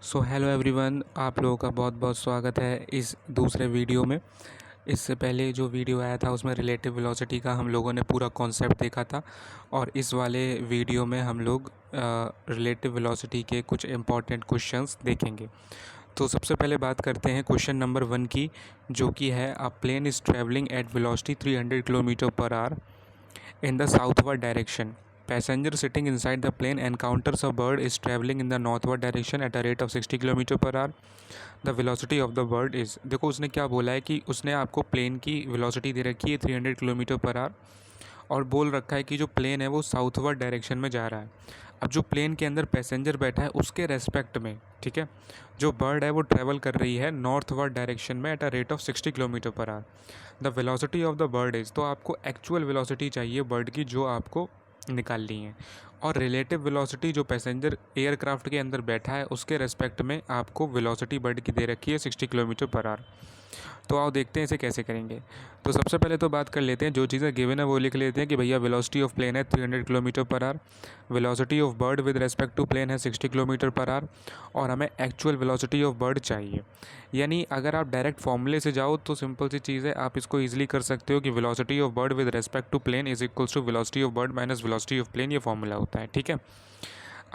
So hello everyone, आप लोगों का बहुत बहुत स्वागत है इस दूसरे वीडियो में। इससे पहले जो वीडियो आया था उसमें रिलेटिव वेलोसिटी का हम लोगों ने पूरा कॉन्सेप्ट देखा था और इस वाले वीडियो में हम लोग रिलेटिव वेलोसिटी के कुछ इम्पॉर्टेंट क्वेश्चंस देखेंगे। तो सबसे पहले बात करते हैं क्वेश्चन नंबर 1 की, जो कि है a plane is travelling at velocity 300 kilometre per hour in the southward direction. Passenger sitting inside the plane encounters a bird is traveling in the northward direction at a rate of 60 km per hour. The velocity of the bird is, देखो उसने क्या बोला है कि उसने आपको plane की velocity दे रखी है 300 किलोमीटर पर आवर और बोल रखा है कि जो प्लेन है वो साउथवर्ड डायरेक्शन में जा रहा है। अब जो प्लेन के अंदर पैसेंजर बैठा है उसके रेस्पेक्ट में, ठीक है, जो बर्ड है वो ट्रैवल कर रही है नॉर्थवर्ड डायरेक्शन में at a rate of 60 kilometre per our. The velocity of the bird is, तो आपको एक्चुअल वेलोसिटी चाहिए बर्ड की जो आपको निकालनी है, और रिलेटिव वेलोसिटी जो पैसेंजर एयरक्राफ्ट के अंदर बैठा है उसके रेस्पेक्ट में आपको वेलोसिटी बर्ड की दे रखी है 60 किलोमीटर पर आवर। तो आओ देखते हैं इसे कैसे करेंगे। तो सबसे पहले तो बात कर लेते हैं, जो चीज़ें गिवन है वो लिख लेते हैं कि भैया वेलोसिटी ऑफ प्लेन है 300 kilometre per hour, velocity of bird with respect to plane है 60 किलोमीटर पर आवर, और हमें एक्चुअल वेलोसिटी ऑफ बर्ड चाहिए। यानी अगर आप डायरेक्ट फॉर्मूले से जाओ तो सिंपल सी चीज़ है, आप इसको ईजिली कर सकते हो कि velocity of bird with respect to plane is equals to velocity of bird minus velocity of plane, ये फॉर्मूला होता है, ठीक है।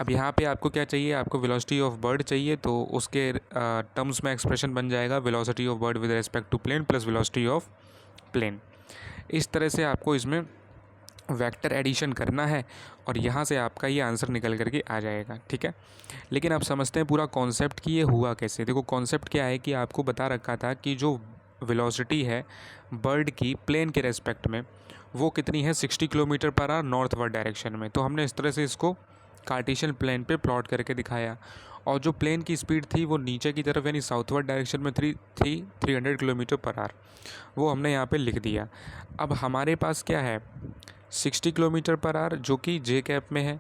अब यहाँ पे आपको क्या चाहिए, आपको वेलोसिटी ऑफ बर्ड चाहिए, तो उसके टर्म्स में एक्सप्रेशन बन जाएगा velocity of bird with respect to plane plus velocity of plane. इस तरह से आपको इसमें वेक्टर एडिशन करना है और यहाँ से आपका ये आंसर निकल करके आ जाएगा, ठीक है। लेकिन आप समझते हैं पूरा कॉन्सेप्ट कि ये हुआ कैसे। देखो कॉन्सेप्ट क्या है कि आपको बता रखा था कि जो वेलोसिटी है बर्ड की प्लेन के रेस्पेक्ट में वो कितनी है, 60 kilometre per our northward direction में। तो हमने इस तरह से इसको कार्टेशियन प्लेन पे प्लॉट करके दिखाया, और जो प्लेन की स्पीड थी वो नीचे की तरफ यानी साउथवर्ड डायरेक्शन में 300 किलोमीटर पर आवर, वो हमने यहाँ पे लिख दिया। अब हमारे पास क्या है, 60 किलोमीटर पर आवर जो कि जे कैप में है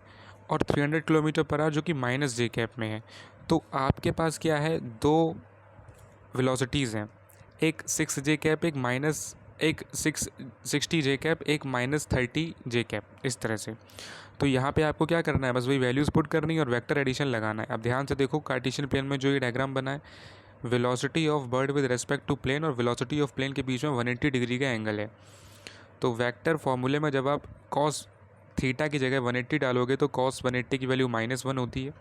और 300 किलोमीटर पर आवर जो कि माइनस जे कैप में है। तो आपके पास क्या है, दो वेलोसिटीज़ हैं, एक 6 जे कैप, एक 60 जे कैप, एक -30 जे कैप, इस तरह से। तो यहाँ पे आपको क्या करना है, बस वही वैल्यूज़ पुट करनी है और वेक्टर एडिशन लगाना है। अब ध्यान से देखो कार्टेशियन प्लेन में जो ये डायग्राम बना है, velocity of bird with respect to plane और वेलोसिटी ऑफ प्लेन के बीच में 180 डिग्री का एंगल है। तो वेक्टर फॉर्मूले में जब आप कॉस थीटा की जगह 180 डालोगे तो कॉस 180 की वैल्यू -1 होती है।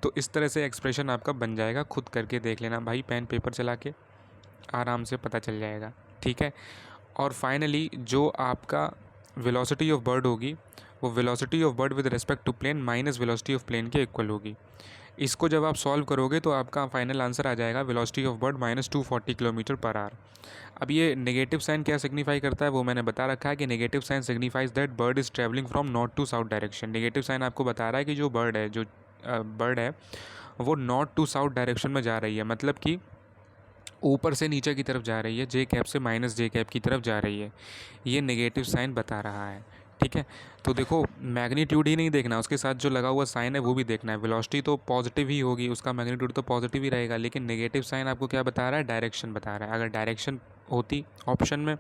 तो इस तरह से एक्सप्रेशन आपका बन जाएगा, खुद करके देख लेना भाई, पेन पेपर चला के आराम से पता चल जाएगा, ठीक है। और फाइनली जो आपका वेलोसिटी ऑफ बर्ड होगी वो velocity of bird with respect to plane minus velocity of plane के इक्वल होगी। इसको जब आप सॉल्व करोगे तो आपका फाइनल आंसर आ जाएगा velocity of bird -240 kilometre per hour. अब ये नेगेटिव साइन क्या सिग्निफाई करता है वो मैंने बता रखा है कि negative sign signifies that bird is travelling from north to south direction. Negative sign आपको बता रहा है कि जो बर्ड है वो नॉर्थ टू साउथ डायरेक्शन में जा रही है, मतलब कि ऊपर से नीचे की तरफ जा रही है, जे कैप से माइनस जे कैप की तरफ जा रही है, ये नेगेटिव साइन बता रहा है, ठीक है। तो देखो मैग्नीट्यूड ही नहीं देखना, उसके साथ जो लगा हुआ साइन है वो भी देखना है। वेलोसिटी तो पॉजिटिव ही होगी, उसका मैग्नीट्यूड तो पॉजिटिव ही रहेगा, लेकिन नेगेटिव साइन आपको क्या बता रहा है, डायरेक्शन बता रहा है। अगर डायरेक्शन होती ऑप्शन में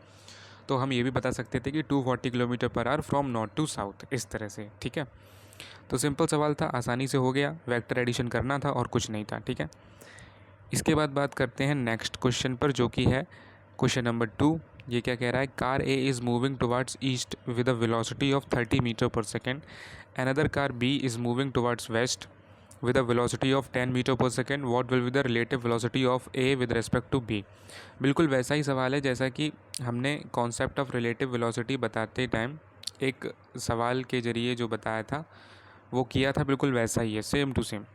तो हम ये भी बता सकते थे कि 240 kilometre per hour from north to south, इस तरह से, ठीक है। तो सिंपल सवाल था, आसानी से हो गया, वेक्टर एडिशन करना था और कुछ नहीं था, ठीक है। इसके बाद बात करते हैं नेक्स्ट क्वेश्चन पर, जो कि है क्वेश्चन नंबर 2। ये क्या कह रहा है, car A is moving towards east with a velocity of 30 metre per second, another car B is moving towards west with a velocity of 10 metre per second, what will be the relative velocity of A with respect to B. बिल्कुल वैसा ही सवाल है जैसा कि हमने concept of relative velocity बताते time एक सवाल के जरिए जो बताया था वो किया था, बिल्कुल वैसा ही है, सेम टू सेम।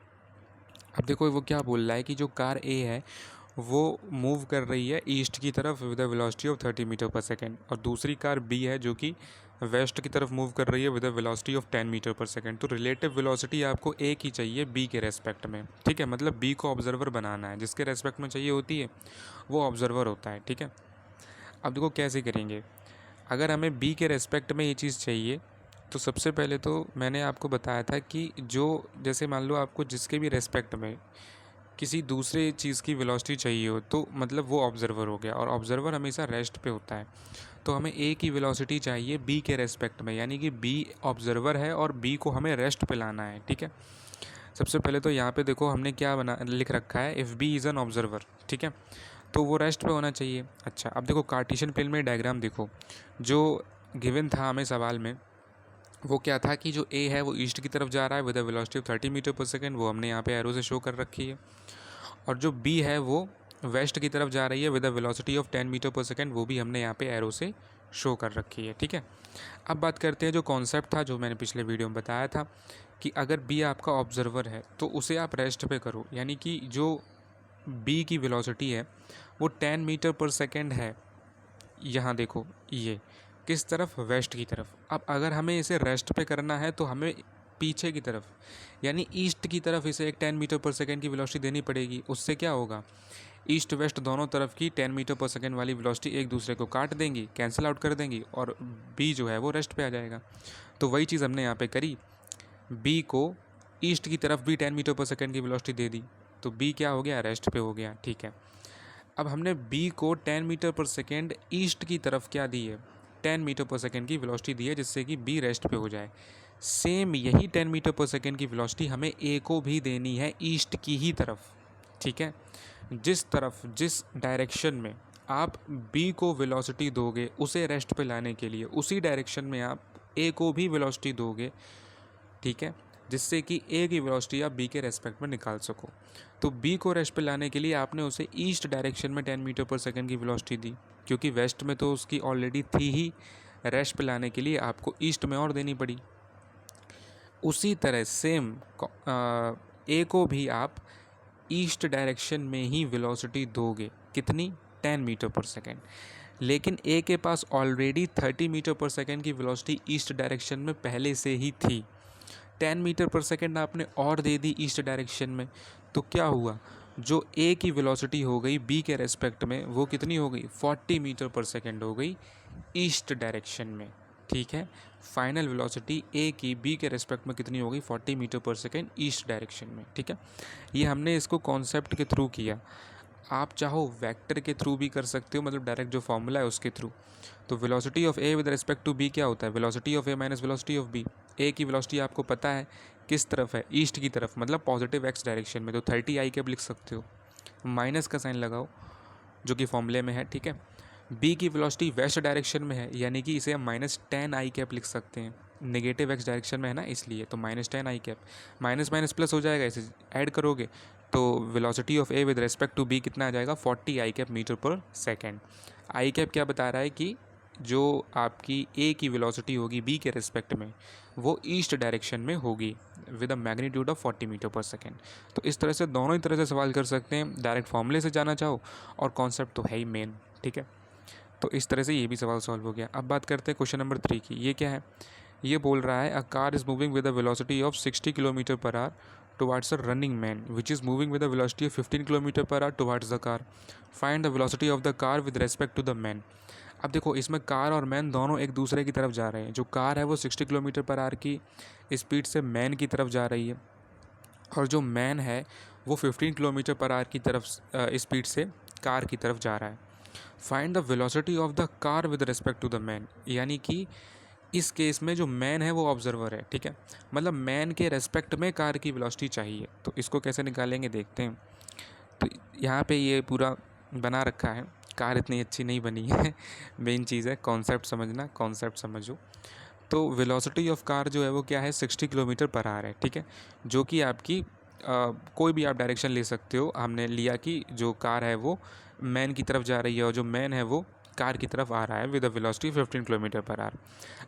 अब देखो वो क्या बोल रहा है कि जो कार ए है वो मूव कर रही है ईस्ट की तरफ with a velocity of 30 metre per second, और दूसरी कार बी है जो कि वेस्ट की तरफ मूव कर रही है with a velocity of 10 metre per second. तो रिलेटिव वेलोसिटी आपको ए की चाहिए बी के रेस्पेक्ट में, ठीक है, मतलब बी को ऑब्जर्वर बनाना है, जिसके रेस्पेक्ट में चाहिए होती है वो ऑब्जर्वर होता है, ठीक है। अब देखो कैसे करेंगे, अगर हमें बी के रेस्पेक्ट में ये चीज़ चाहिए तो सबसे पहले तो मैंने आपको बताया था कि जो जैसे मान लो आपको जिसके भी रेस्पेक्ट में किसी दूसरे चीज़ की वेलोसिटी चाहिए हो तो मतलब वो ऑब्जर्वर हो गया, और ऑब्जर्वर हमेशा रेस्ट पे होता है। तो हमें ए की वेलोसिटी चाहिए बी के रेस्पेक्ट में, यानी कि बी ऑब्जर्वर है और बी को हमें रेस्ट पे लाना है, ठीक है। सबसे पहले तो यहाँ पे देखो हमने क्या बना लिख रखा है, if B is an observer, ठीक है, तो वो रेस्ट पे होना चाहिए। अच्छा, अब देखो कार्टेशियन प्लेन में डायग्राम देखो, जो गिवन था हमें सवाल में वो क्या था कि जो ए है वो ईस्ट की तरफ जा रहा है with a velocity of 30 metre per second, वो हमने यहाँ पे एरो से शो कर रखी है। और जो बी है वो वेस्ट की तरफ जा रही है with a velocity of 10 metre per second, वो भी हमने यहाँ पे एरो से शो कर रखी है, ठीक है। अब बात करते हैं जो कॉन्सेप्ट था जो मैंने पिछले वीडियो में बताया था कि अगर बी आपका ऑब्जर्वर है तो उसे आप रेस्ट पे करो, यानी कि जो बी की वेलोसिटी है वो 10 मीटर पर सेकेंड है। यहाँ देखो ये किस तरफ, वेस्ट की तरफ। अब अगर हमें इसे रेस्ट पे करना है तो हमें पीछे की तरफ यानी ईस्ट की तरफ इसे एक 10 मीटर पर सेकेंड की वेलोसिटी देनी पड़ेगी। उससे क्या होगा, ईस्ट वेस्ट दोनों तरफ की 10 मीटर पर सेकेंड वाली वेलोसिटी एक दूसरे को काट देंगी, कैंसिल आउट कर देंगी, और बी जो है वो रेस्ट पे आ जाएगा। तो वही चीज़ हमने यहाँ पे करी, बी को ईस्ट की तरफ भी 10 मीटर पर सेकेंड की वेलोसिटी दे दी, तो बी क्या हो गया, रेस्ट पे हो गया, ठीक है। अब हमने बी को 10 मीटर पर सेकेंड ईस्ट की तरफ क्या दी है, 10 मीटर पर सेकेंड की वेलोसिटी दी है, जिससे कि बी रेस्ट पे हो जाए। सेम यही 10 मीटर पर सेकेंड की वेलोसिटी हमें ए को भी देनी है ईस्ट की ही तरफ, ठीक है। जिस तरफ, जिस डायरेक्शन में आप बी को वेलोसिटी दोगे उसे रेस्ट पे लाने के लिए, उसी डायरेक्शन में आप ए को भी वेलोसिटी दोगे, ठीक है, जिससे कि ए की वेलोसिटी आप बी के रेस्पेक्ट में निकाल सको। तो बी को रेस्ट पे लाने के लिए आपने उसे ईस्ट डायरेक्शन में 10 मीटर पर सेकेंड की वेलोसिटी दी, क्योंकि वेस्ट में तो उसकी ऑलरेडी थी ही, रेस्ट पे लाने के लिए आपको ईस्ट में और देनी पड़ी। उसी तरह सेम ए को भी आप ईस्ट डायरेक्शन में ही वेलोसिटी दोगे, कितनी, 10 मीटर पर सेकेंड। लेकिन ए के पास ऑलरेडी 30 मीटर पर सेकेंड की वेलोसिटी ईस्ट डायरेक्शन में पहले से ही थी, 10 मीटर पर सेकेंड आपने और दे दी ईस्ट डायरेक्शन में, तो क्या हुआ, जो ए की वेलोसिटी हो गई बी के रेस्पेक्ट में वो कितनी हो गई, 40 मीटर पर सेकेंड हो गई ईस्ट डायरेक्शन में, ठीक है। फाइनल वेलोसिटी ए की बी के रेस्पेक्ट में कितनी हो गई, 40 metre per second east direction में, ठीक है। ये हमने इसको कॉन्सेप्ट के थ्रू किया। आप चाहो वेक्टर के थ्रू भी कर सकते हो, मतलब डायरेक्ट जो फॉर्मूला है उसके थ्रू। तो velocity of A with respect to B क्या होता है, velocity of A minus velocity of B. A की वेलोसिटी आपको पता है किस तरफ है, ईस्ट की तरफ, मतलब पॉजिटिव एक्स डायरेक्शन में, तो 30 आई कैप लिख सकते हो, माइनस का साइन लगाओ जो कि फॉर्मूले में है, ठीक है। बी की वेलोसिटी वेस्ट डायरेक्शन में है, यानी कि इसे हम -10 आई कैप लिख सकते हैं, नेगेटिव एक्स डायरेक्शन में है ना इसलिए, तो -10 i cap, minus minus plus हो जाएगा, इसे ऐड करोगे तो velocity of A with respect to B कितना आ जाएगा, 40 i cap metre per second. I cap क्या बता रहा है कि जो आपकी ए की वेलोसिटी होगी बी के रेस्पेक्ट में वो ईस्ट डायरेक्शन में होगी with a magnitude of 40 metre per second. तो इस तरह से दोनों ही तरह से सवाल कर सकते हैं, डायरेक्ट फॉर्मूले से जाना चाहो और कॉन्सेप्ट तो है ही मेन, ठीक है। तो इस तरह से ये भी सवाल सॉल्व हो गया। अब बात करते हैं क्वेश्चन नंबर 3 की। ये क्या है, ये बोल रहा है a car is moving with a velocity of 60 kilometre per hour towards a running man which is moving with a velocity of 15 kilometre per hour towards the car. Find the velocity of the car with respect to the man. अब देखो इसमें car और man दोनों एक दूसरे की तरफ जा रहे हैं। जो कार है वो 60 किलोमीटर पर आवर की स्पीड से मैन की तरफ जा रही है, और जो मैन है वो 15 किलोमीटर पर आवर की तरफ स्पीड से कार की तरफ जा रहा है। Find the velocity of the car with respect to the man, यानी कि इस केस में जो मैन है वो ऑब्जर्वर है, ठीक है, मतलब मैन के रेस्पेक्ट में कार की वेलोसिटी चाहिए। तो इसको कैसे निकालेंगे देखते हैं। तो यहाँ पे ये पूरा बना रखा है, कार इतनी अच्छी नहीं बनी है मेन चीज़ है कॉन्सेप्ट समझना, कॉन्सेप्ट समझो। तो वेलोसिटी ऑफ कार जो है वो क्या है, 60 किलोमीटर पर आवर है, ठीक है, जो कि आपकी कोई भी आप डायरेक्शन ले सकते हो। हमने लिया कि जो कार है वो मैन की तरफ जा रही है और जो मैन है वो कार की तरफ आ रहा है with a velocity 15 kilometre per hour.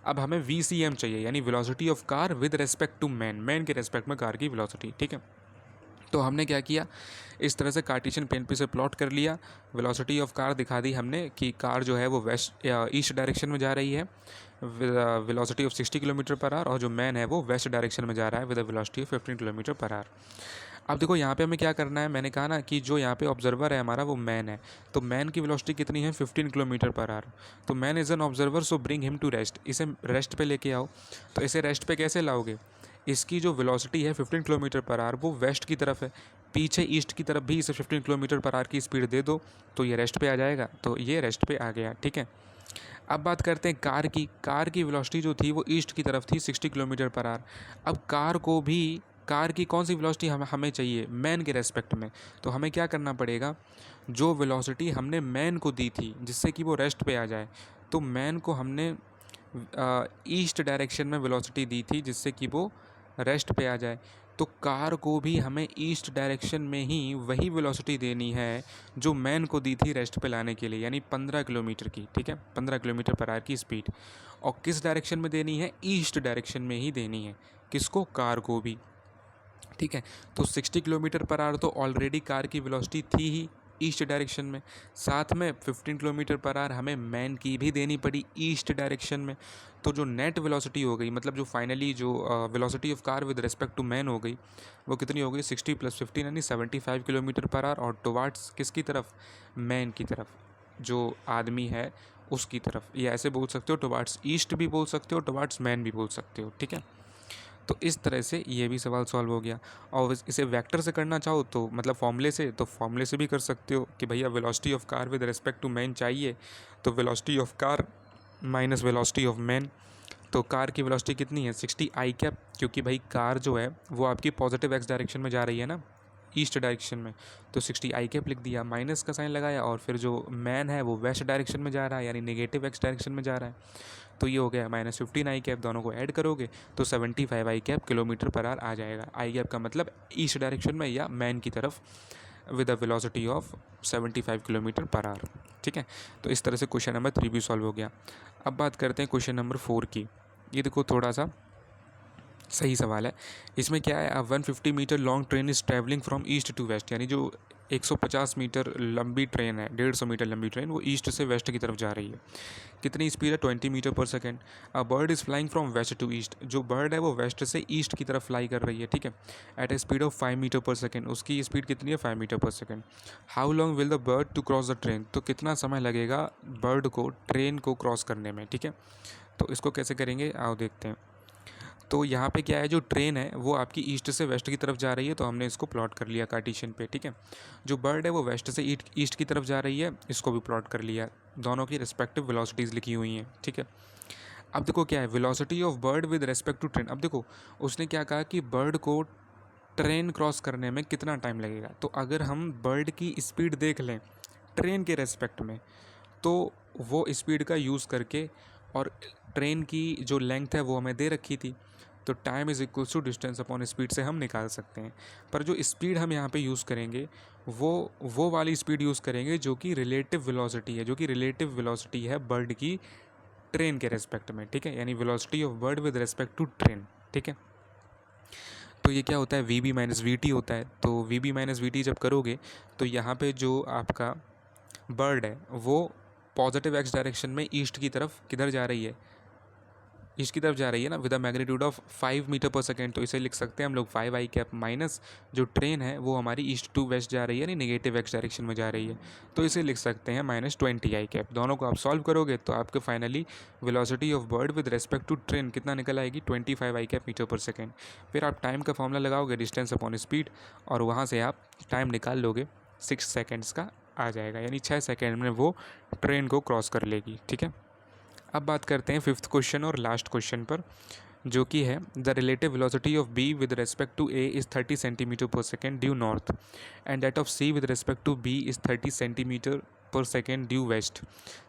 अब हमें VCM चाहिए, यानी velocity of car with respect to man, man के रेस्पेक्ट में कार की वेलोसिटी, ठीक है। तो हमने क्या किया, इस तरह से कार्टेशियन पेन पे से प्लॉट कर लिया, वेलोसिटी ऑफ कार दिखा दी हमने कि कार जो है वो वेस्ट ईस्ट डायरेक्शन में जा रही है velocity of 60 kilometre per our, और जो मैन है वो वेस्ट डायरेक्शन में जा रहा है with a velocity of 15 kilometre per hour. अब देखो यहाँ पे हमें क्या करना है, मैंने कहा ना कि जो यहाँ पे ऑब्जर्वर है हमारा वो मैन है, तो मैन की वेलोसिटी कितनी है, 15 किलोमीटर पर आवर। तो man is an observer, so bring him to rest, इसे रेस्ट पे लेके आओ। तो इसे रेस्ट पे कैसे लाओगे, इसकी जो वेलोसिटी है 15 किलोमीटर पर आवर वो वेस्ट की तरफ है, पीछे ईस्ट की तरफ भी इसे 15 किलोमीटर पर आवर की स्पीड दे दो तो ये रेस्ट पे आ जाएगा। तो ये रेस्ट पे आ गया, ठीक है। अब बात करते हैं कार की वेलोसिटी जो थी वो ईस्ट की तरफ थी 60 किलोमीटर पर आवर। अब कार को भी कार की कौन सी वेलोसिटी हमें चाहिए, मैन के रेस्पेक्ट में। तो हमें क्या करना पड़ेगा, जो वेलोसिटी हमने मैन को दी थी जिससे कि वो रेस्ट पे आ जाए, तो मैन को हमने ईस्ट डायरेक्शन में वेलोसिटी दी थी जिससे कि वो रेस्ट पे आ जाए। तो कार को भी हमें ईस्ट डायरेक्शन में ही वही वेलोसिटी देनी है जो मैन को दी थी रेस्ट पे लाने के लिए, यानी 15 किलोमीटर की, ठीक है, 15 किलोमीटर पर आवर की स्पीड। और किस डायरेक्शन में देनी है, ईस्ट डायरेक्शन में ही देनी है। किसको, कार को भी, ठीक है। तो 60 किलोमीटर पर आवर तो ऑलरेडी कार की वेलोसिटी थी ही ईस्ट डायरेक्शन में, साथ में 15 किलोमीटर पर आवर हमें मैन की भी देनी पड़ी ईस्ट डायरेक्शन में। तो जो नेट वेलोसिटी हो गई, मतलब जो फाइनली जो velocity of car with respect to man हो गई, वो कितनी हो गई, 60 + 15 यानी 75 किलोमीटर पर आवर, और टुवार्ड्स किसकी तरफ, मैन की तरफ, जो आदमी है उसकी तरफ। ये ऐसे बोल सकते हो, टुवार्ड्स ईस्ट भी बोल सकते हो, टुवार्ड्स मैन भी बोल सकते हो, ठीक है। तो इस तरह से ये भी सवाल सॉल्व हो गया। और इसे वेक्टर से करना चाहो तो मतलब फॉर्मूले से, तो फॉर्मूले से भी कर सकते हो कि भैया velocity of car with respect to man चाहिए, तो velocity of car minus velocity of man. तो कार की वेलोसिटी कितनी है, 60 आई कैप, क्योंकि भाई कार जो है वो आपकी पॉजिटिव एक्स डायरेक्शन में जा रही है ना, ईस्ट डायरेक्शन में, तो 60 आई कैप लिख दिया, माइनस का साइन लगाया, और फिर जो मैन है वो वेस्ट डायरेक्शन में जा रहा है, यानी नेगेटिव एक्स डायरेक्शन में जा रहा है। तो ये हो गया -15 आई कैप, दोनों को ऐड करोगे तो 75 आई कैप किलोमीटर पर आवर आ जाएगा। आई कैप का मतलब ईस्ट डायरेक्शन में या मैन की तरफ with a velocity of 75 kilometre per our, ठीक है। तो इस तरह से क्वेश्चन नंबर 3 भी सॉल्व हो गया। अब बात करते हैं क्वेश्चन नंबर 4 की। ये देखो थोड़ा सा सही सवाल है। इसमें क्या है, 150 metre long train is travelling from east to west, यानी जो 150 मीटर लंबी ट्रेन है, 150 मीटर लंबी ट्रेन, वो ईस्ट से वेस्ट की तरफ जा रही है। कितनी स्पीड है, 20 metre per second. A bird is flying from west to east, जो बर्ड है वो वेस्ट से ईस्ट की तरफ फ्लाई कर रही है, ठीक है, at a speed of 5 metre per second. उसकी स्पीड कितनी है, 5 metre per second. How long will the bird to cross the train, तो कितना समय लगेगा बर्ड को ट्रेन को क्रॉस करने में, ठीक है। तो इसको कैसे करेंगे, आओ देखते हैं। तो यहाँ पे क्या है, जो ट्रेन है वो आपकी ईस्ट से वेस्ट की तरफ जा रही है, तो हमने इसको प्लॉट कर लिया कार्टेशियन पे, ठीक है। जो बर्ड है वो वेस्ट से ईस्ट की तरफ जा रही है, इसको भी प्लॉट कर लिया, दोनों की रिस्पेक्टिव वेलोसिटीज़ लिखी हुई हैं, ठीक है। अब देखो क्या है, velocity of bird with respect to train. अब देखो उसने क्या कहा कि बर्ड को ट्रेन क्रॉस करने में कितना टाइम लगेगा। तो अगर हम बर्ड की स्पीड देख लें ट्रेन के रेस्पेक्ट में, तो वो स्पीड का यूज़ करके, और ट्रेन की जो लेंथ है वो हमें दे रखी थी, तो time is equals to distance upon speed से हम निकाल सकते हैं। पर जो स्पीड हम यहाँ पे यूज़ करेंगे वो वाली स्पीड यूज़ करेंगे जो कि रिलेटिव वेलोसिटी है, जो कि रिलेटिव वेलोसिटी है बर्ड की ट्रेन के रेस्पेक्ट में, ठीक है, यानी velocity of bird with respect to train, ठीक है। तो ये क्या होता है, V B minus V T होता है। तो V B minus V T जब करोगे तो यहाँ पे जो आपका बर्ड है वो पॉजिटिव एक्स डायरेक्शन में ईस्ट की तरफ किधर जा रही है, ईस्ट की तरफ जा रही है ना, with a magnitude of 5 metre per second. तो इसे लिख सकते हैं हम लोग 5 आई कैप माइनस जो ट्रेन है वो हमारी ईस्ट टू वेस्ट जा रही है, यानी नेगेटिव एक्स डायरेक्शन में जा रही है, तो इसे लिख सकते हैं -20 आई कैप। दोनों को आप सॉल्व करोगे तो आपके finally velocity of bird with respect to train कितना निकल आएगी, 25 I cap metre per second. फिर आप टाइम का फॉर्मूला लगाओगे, डिस्टेंस अपॉन स्पीड, और वहाँ से आप टाइम निकाल लोगे, 6 सेकेंड्स का आ जाएगा, यानी 6 सेकेंड में वो ट्रेन को क्रॉस कर लेगी, ठीक है। अब बात करते हैं 5th क्वेश्चन और लास्ट क्वेश्चन पर, जो कि है the relative velocity of B with respect to A is 30 centimetre per second due north, and that of C with respect to B is 30 centimetre per second due west.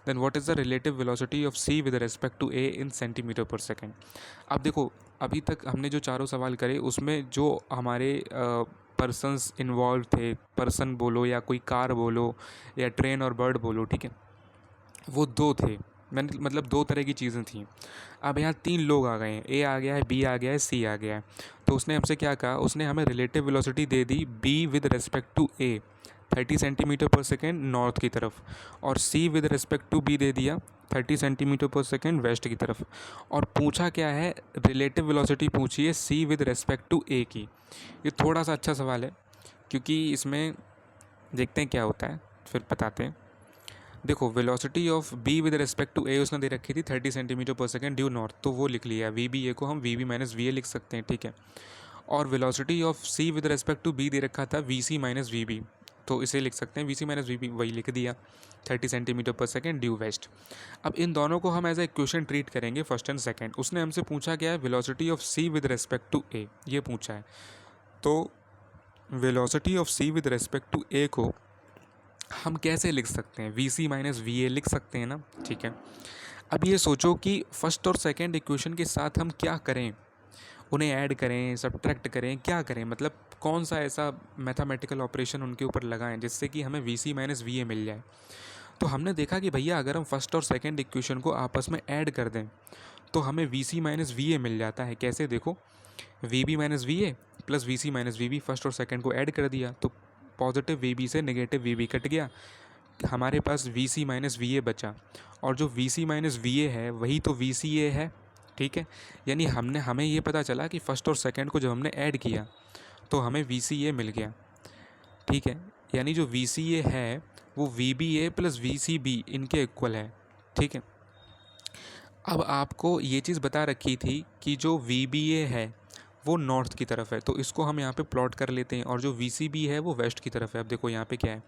Then what is the relative velocity of C with respect to A in centimetre per second. अब देखो अभी तक हमने जो चारों सवाल करे उसमें जो हमारे पर्सनस इन्वॉल्व थे, पर्सन बोलो या कोई कार बोलो या ट्रेन और बर्ड बोलो, ठीक है, वो दो थे, मैंने मतलब दो तरह की चीज़ें थी। अब यहाँ 3 लोग आ गए हैं, ए आ गया है, बी आ गया है, सी आ गया है। तो उसने हमसे क्या कहा, उसने हमें रिलेटिव वेलोसिटी दे दी B with respect to A 30 centimetre per second north की तरफ, और C with respect to B दे दिया 30 सेंटीमीटर पर सेकेंड वेस्ट की तरफ। और पूछा क्या है, रिलेटिव वेलोसिटी पूछी है सी विद रिस्पेक्ट टू ए की। ये थोड़ा सा अच्छा सवाल है, क्योंकि इसमें देखते हैं क्या होता है, फिर बताते हैं। देखो velocity of B with respect to A उसने दे रखी थी 30 centimetre per second due north, तो वो लिख लिया। वी बी ए को हम V B minus V A लिख सकते हैं, ठीक है। और velocity of C with respect to B दे रखा था V C minus V B, तो इसे लिख सकते हैं V C minus V B, वही लिख दिया 30 centimetre per second due waste. अब इन दोनों को हम एज ए क्वेश्चन ट्रीट करेंगे, फर्स्ट एंड सेकेंड। उसने हमसे पूछा क्या है, velocity of C with respect to A, ये पूछा है। तो velocity of C with respect to A को हम कैसे लिख सकते हैं, V C minus V A लिख सकते हैं ना, ठीक है। अब ये सोचो कि फर्स्ट और सेकंड इक्वेशन के साथ हम क्या करें, उन्हें ऐड करें, सब्ट्रैक्ट करें, क्या करें, मतलब कौन सा ऐसा मैथमेटिकल ऑपरेशन उनके ऊपर लगाएं जिससे कि हमें V C minus V A मिल जाए। तो हमने देखा कि भैया अगर हम फर्स्ट और सेकंड इक्वेशन को आपस में ऐड कर दें तो हमें V C minus V A मिल जाता है। कैसे, देखो, V B minus V A plus V C minus V B, first और सेकंड को ऐड कर दिया तो पॉजिटिव वी बी से नेगेटिव वी बी कट गया, हमारे पास V C minus V A बचा। और जो V C minus V A है वही तो वी सी ए है, ठीक है। यानी हमें ये पता चला कि फर्स्ट और सेकंड को जब हमने ऐड किया तो हमें वी सी ए मिल गया, ठीक है। यानी जो वी सी ए है वो V B A plus V C B इनके इक्वल है, ठीक है। अब आपको ये चीज़ बता रखी थी कि जो वी बी ए है वो नॉर्थ की तरफ है, तो इसको हम यहाँ पे प्लॉट कर लेते हैं, और जो वी सी बी है वो वेस्ट की तरफ है। अब देखो यहाँ पे क्या है,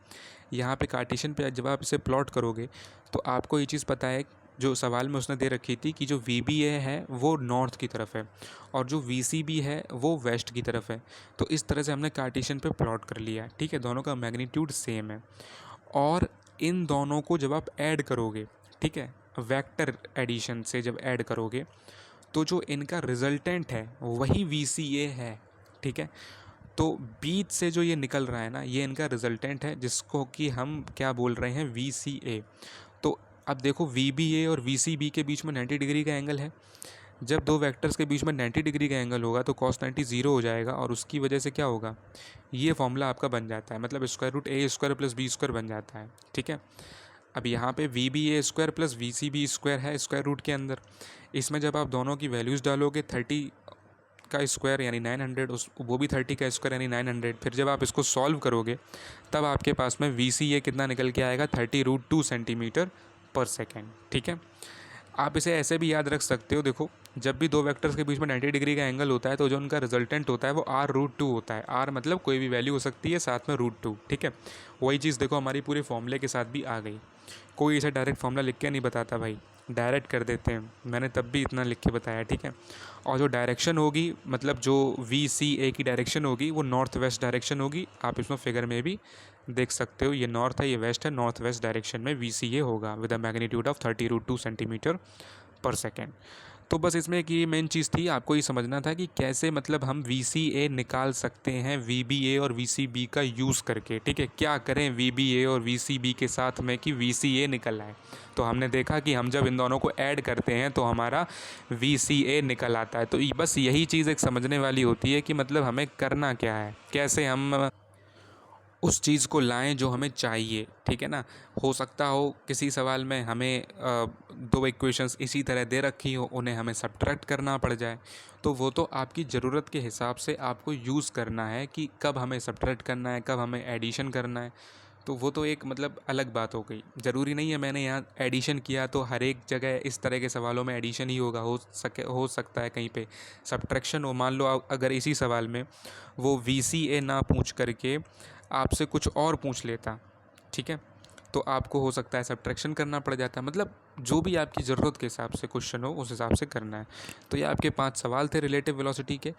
यहाँ पे कार्टेशियन पे जब आप इसे प्लॉट करोगे तो आपको ये चीज़ पता है, जो सवाल में उसने दे रखी थी कि जो वी बी ए है वो नॉर्थ की तरफ है और जो वी सी बी है वो वेस्ट की तरफ है। तो इस तरह से हमने कार्टेशियन पे प्लॉट कर लिया, ठीक है। दोनों का मैग्नीट्यूड सेम है, और इन दोनों को जब आप ऐड करोगे, ठीक है, वेक्टर एडिशन से जब ऐड करोगे तो जो इनका रिजल्टेंट है वही वी सी ए है, ठीक है। तो बीच से जो ये निकल रहा है ना, ये इनका रिजल्टेंट है जिसको कि हम क्या बोल रहे हैं, वी सी ए। तो अब देखो वी बी ए और वी सी बी के बीच में 90 डिग्री का एंगल है। जब दो वेक्टर्स के बीच में 90 डिग्री का एंगल होगा तो cos 90 ज़ीरो हो जाएगा, और उसकी वजह से क्या होगा, ये फॉर्मूला आपका बन जाता है, मतलब square root A square plus B square बन जाता है, ठीक है। अब यहाँ पे V B A square plus V C B square है स्क्वायर रूट के अंदर। इसमें जब आप दोनों की वैल्यूज़ डालोगे, 30 का स्क्वायर यानी 900, उस वो भी 30 का स्क्वायर यानी 900, फिर जब आप इसको सॉल्व करोगे तब आपके पास में वी सी ए कितना निकल के आएगा, 30√2 सेंटीमीटर पर सेकेंड, ठीक है। आप इसे ऐसे भी याद रख सकते हो, देखो जब भी दो वेक्टर्स के बीच में 90 डिग्री का एंगल होता है तो जो उनका रिजल्टेंट होता है वो r√2 होता है। r मतलब कोई भी वैल्यू हो सकती है, साथ में √2, ठीक है। वही चीज़ देखो हमारी पूरे फॉर्मूले के साथ भी आ गई। कोई इसे डायरेक्ट फॉर्मूला लिख के नहीं बताता भाई, डायरेक्ट कर देते हैं, मैंने तब भी इतना लिख के बताया, ठीक है। और जो डायरेक्शन होगी, मतलब जो वी सी ए की डायरेक्शन होगी वो नॉर्थ वेस्ट डायरेक्शन होगी। आप इसमें फिगर में भी देख सकते हो, ये नॉर्थ है ये वेस्ट है, नॉर्थ वेस्ट डायरेक्शन में वी सी ए होगा with a magnitude of 30√2 centimetre per second. तो बस इसमें कि मेन चीज़ थी, आपको ये समझना था कि कैसे मतलब हम वी सी ए निकाल सकते हैं वी बी ए और वी सी बी का यूज़ करके, ठीक है। क्या करें वी बी ए और वी सी बी के साथ में कि वी सी ए निकल आए। तो हमने देखा कि हम जब इन दोनों को ऐड करते हैं तो हमारा वी सी ए निकल आता है। तो बस यही चीज़ एक समझने वाली होती है कि मतलब हमें करना क्या है, कैसे हम उस चीज़ को लाएं जो हमें चाहिए, ठीक है ना। हो सकता हो किसी सवाल में हमें दो इक्वेशंस इसी तरह दे रखी हो, उन्हें हमें सब्ट्रैक्ट करना पड़ जाए, तो वो तो आपकी ज़रूरत के हिसाब से आपको यूज़ करना है कि कब हमें सब्ट्रैक्ट करना है, कब हमें एडिशन करना है। तो वो तो एक मतलब अलग बात हो गई। ज़रूरी नहीं है मैंने यहाँ एडिशन किया तो हर एक जगह इस तरह के सवालों में एडिशन ही होगा, हो सकता है कहीं पे सब्ट्रैक्शन हो। मान लो अगर इसी सवाल में वो वी सी ए ना पूछ करके आपसे कुछ और पूछ लेता, ठीक है, तो आपको हो सकता है सब्ट्रैक्शन करना पड़ जाता है। मतलब जो भी आपकी ज़रूरत के हिसाब से क्वेश्चन हो उस हिसाब से करना है। तो ये आपके 5 सवाल थे रिलेटिव वेलोसिटी के।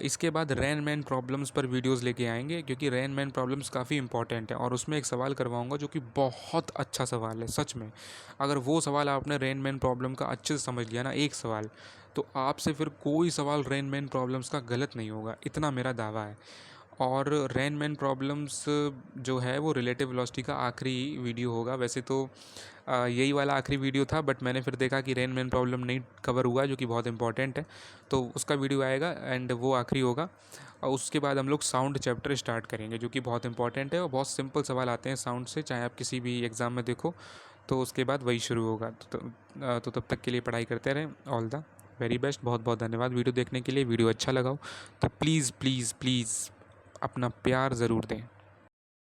इसके बाद रैनमैन प्रॉब्लम्स पर वीडियोस लेके आएंगे, क्योंकि रैनमैन प्रॉब्लम्स काफ़ी इंपॉर्टेंट है, और उसमें एक सवाल करवाऊंगा जो कि बहुत अच्छा सवाल है सच में। अगर वो सवाल आपने रैनमैन प्रॉब्लम का अच्छे से समझ लिया ना, एक सवाल, तो आपसे फिर कोई सवाल रैनमैन प्रॉब्लम्स का गलत नहीं होगा, इतना मेरा दावा है। और रैनमैन प्रॉब्लम्स जो है वो रिलेटिव वेलोसिटी का आखिरी वीडियो होगा। वैसे तो यही वाला आखिरी वीडियो था, बट मैंने फिर देखा कि रैनमैन प्रॉब्लम नहीं कवर हुआ जो कि बहुत इंपॉर्टेंट है, तो उसका वीडियो आएगा एंड वो आखिरी होगा। और उसके बाद हम लोग साउंड चैप्टर स्टार्ट करेंगे जो कि बहुत इंपॉर्टेंट है, और बहुत सिंपल सवाल आते हैं साउंड से, चाहे आप किसी भी एग्ज़ाम में देखो। तो उसके बाद वही शुरू होगा। तो तब तक के लिए पढ़ाई करते रहें। All the very best. बहुत बहुत धन्यवाद वीडियो देखने के लिए। वीडियो अच्छा लगा हो तो प्लीज़ प्लीज़ प्लीज़ अपना प्यार ज़रूर दें।